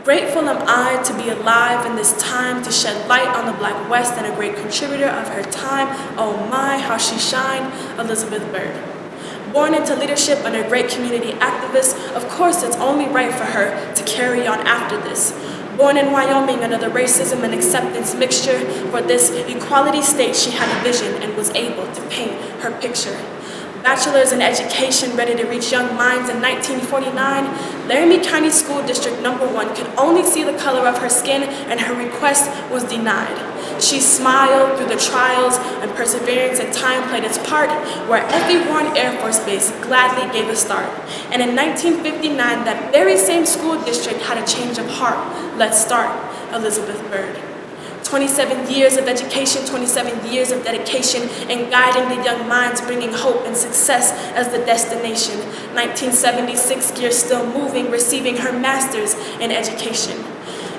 Grateful am I to be alive in this time to shed light on the Black West and a great contributor of her time. Oh my, how she shined, Elizabeth Byrd. Born into leadership and a great community activist, of course it's only right for her to carry on after this. Born in Wyoming under the racism and acceptance mixture, for this equality state she had a vision and was able to paint her picture. Bachelor's in education, ready to reach young minds in 1949, Laramie County School District No. 1 could only see the color of her skin and her request was denied. She smiled through the trials and perseverance and time played its part, where F.E. Warren Air Force Base gladly gave a start. And in 1959, that very same school district had a change of heart. Let's start, Elizabeth Byrd. 27 years of education, 27 years of dedication in guiding the young minds, bringing hope and success as the destination. 1976, gears still moving, receiving her master's in education.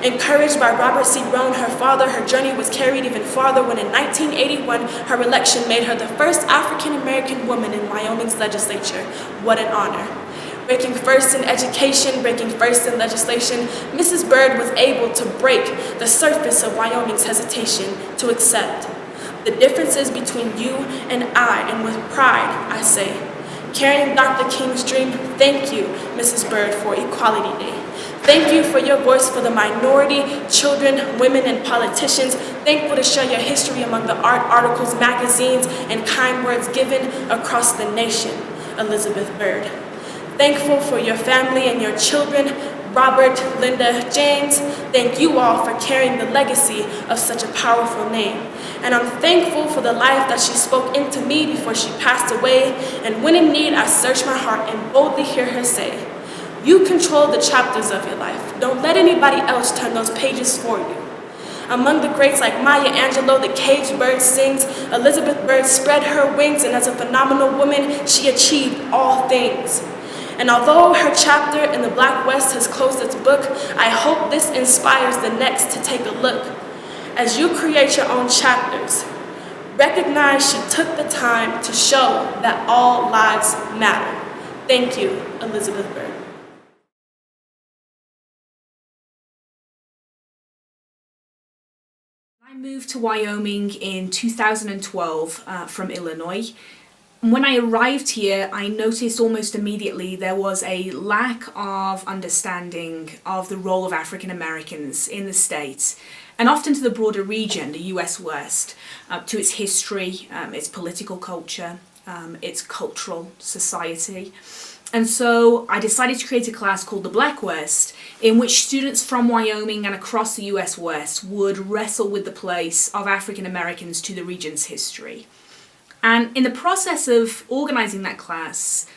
Encouraged by Robert C. Roan, her father, her journey was carried even farther when in 1981, her election made her the first African-American woman in Wyoming's legislature. What an honor. Breaking first in education, breaking first in legislation, Mrs. Byrd was able to break the surface of Wyoming's hesitation to accept the differences between you and I, and with pride, I say, carrying Dr. King's dream, thank you, Mrs. Byrd, for Equality Day. Thank you for your voice for the minority, children, women, and politicians. Thankful to share your history among the art, articles, magazines, and kind words given across the nation, Elizabeth Byrd. Thankful for your family and your children, Robert, Linda, James. Thank you all for carrying the legacy of such a powerful name. And I'm thankful for the life that she spoke into me before she passed away. And when in need, I search my heart and boldly hear her say, you control the chapters of your life. Don't let anybody else turn those pages for you. Among the greats like Maya Angelou, the caged bird sings, Elizabeth Byrd spread her wings, and as a phenomenal woman, she achieved all things. And although her chapter in the Black West has closed its book, I hope this inspires the next to take a look. As you create your own chapters, recognize she took the time to show that all lives matter. Thank you, Elizabeth Byrd. I moved to Wyoming in 2012 from Illinois. When I arrived here, I noticed almost immediately there was a lack of understanding of the role of African Americans in the state, and often to the broader region, the US West, to its history, its political culture, its cultural society. And so I decided to create a class called the Black West, in which students from Wyoming and across the US West would wrestle with the place of African Americans to the region's history. And in the process of organizing that class,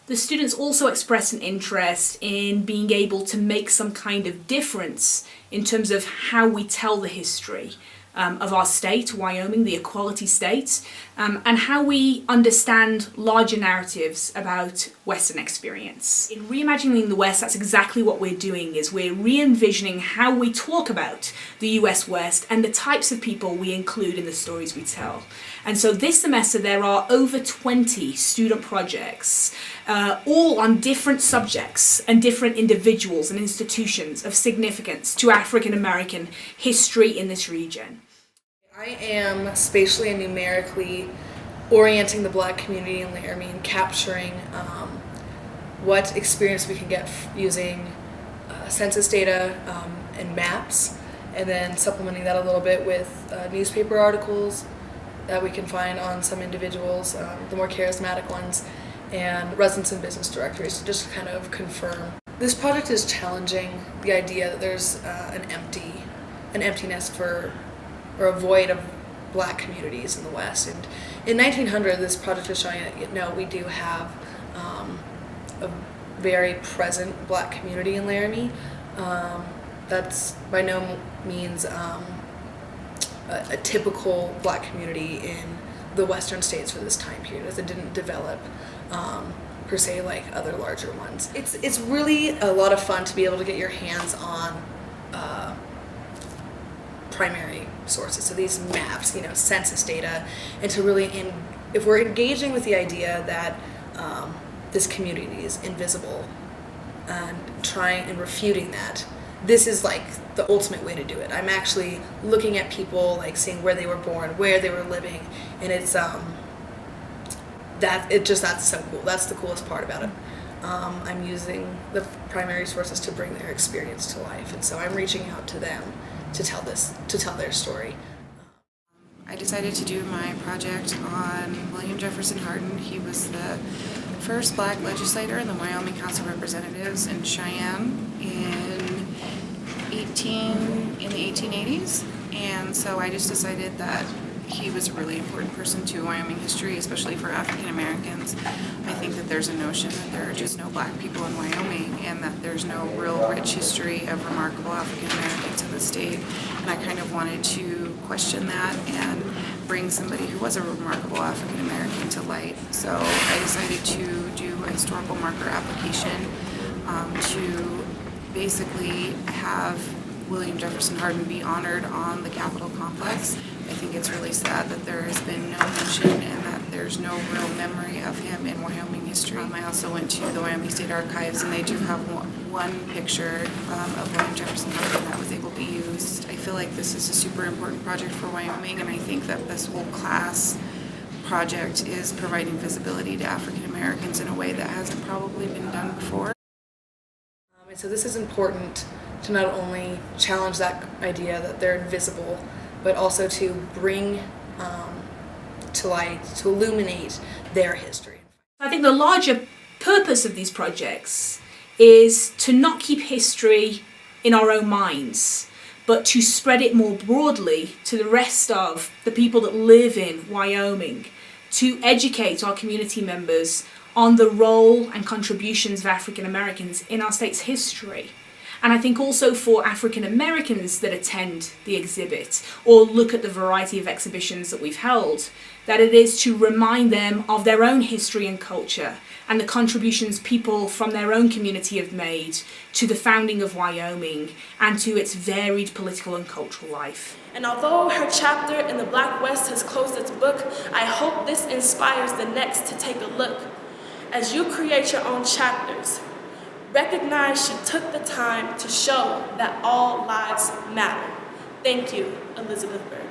the students also expressed an interest in being able to make some kind of difference in terms of how we tell the history of our state, Wyoming, the equality state, and how we understand larger narratives about Western experience. In Reimagining the West, that's exactly what we're doing, is we're re-envisioning how we talk about the US West and the types of people we include in the stories we tell. And so this semester there are over 20 student projects, all on different subjects and different individuals and institutions of significance to African American history in this region. I am spatially and numerically orienting the Black community in Laramie and capturing what experience we can get using census data and maps, and then supplementing that a little bit with newspaper articles that we can find on some individuals, the more charismatic ones, and residence and business directories to just kind of confirm. This project is challenging the idea that there's an emptiness or a void of Black communities in the West. And in 1900, this project is showing that, no, we do have a very present Black community in Laramie. That's by no means a typical Black community in the Western states for this time period, as it didn't develop per se like other larger ones. It's really a lot of fun to be able to get your hands on primary sources, so these maps, census data, and to really, if we're engaging with the idea that this community is invisible and trying and refuting that, this is like the ultimate way to do it. I'm actually looking at people, like seeing where they were born, where they were living, and it's that's so cool. That's the coolest part about it. I'm using the primary sources to bring their experience to life, and so I'm reaching out to them to tell their story. I decided to do my project on William Jefferson Hardin. He was the first black legislator in the Wyoming House of Representatives in Cheyenne in the 1880s, and so I just decided that he was a really important person to Wyoming history, especially for African Americans. I think that there's a notion that there are just no black people in Wyoming and that there's no real rich history of remarkable African Americans in the state, and I kind of wanted to question that and bring somebody who was a remarkable African American to light. So I decided to do a historical marker application to basically have William Jefferson Hardin be honored on the Capitol complex. I think it's really sad that there has been no mention and that there's no real memory of him in Wyoming history. I also went to the Wyoming State Archives, and they do have one picture of William Jefferson Hardin that was able to be used. I feel like this is a super important project for Wyoming, and I think that this whole class project is providing visibility to African Americans in a way that hasn't probably been done before. And so this is important to not only challenge that idea that they're invisible, but also to bring to light, to illuminate their history. I think the larger purpose of these projects is to not keep history in our own minds, but to spread it more broadly to the rest of the people that live in Wyoming, to educate our community members on the role and contributions of African Americans in our state's history. And I think also for African Americans that attend the exhibit or look at the variety of exhibitions that we've held, that it is to remind them of their own history and culture and the contributions people from their own community have made to the founding of Wyoming and to its varied political and cultural life. And although her chapter in the Black West has closed its book, I hope this inspires the next to take a look. As you create your own chapters, recognize she took the time to show that all lives matter. Thank you, Elizabeth Bird.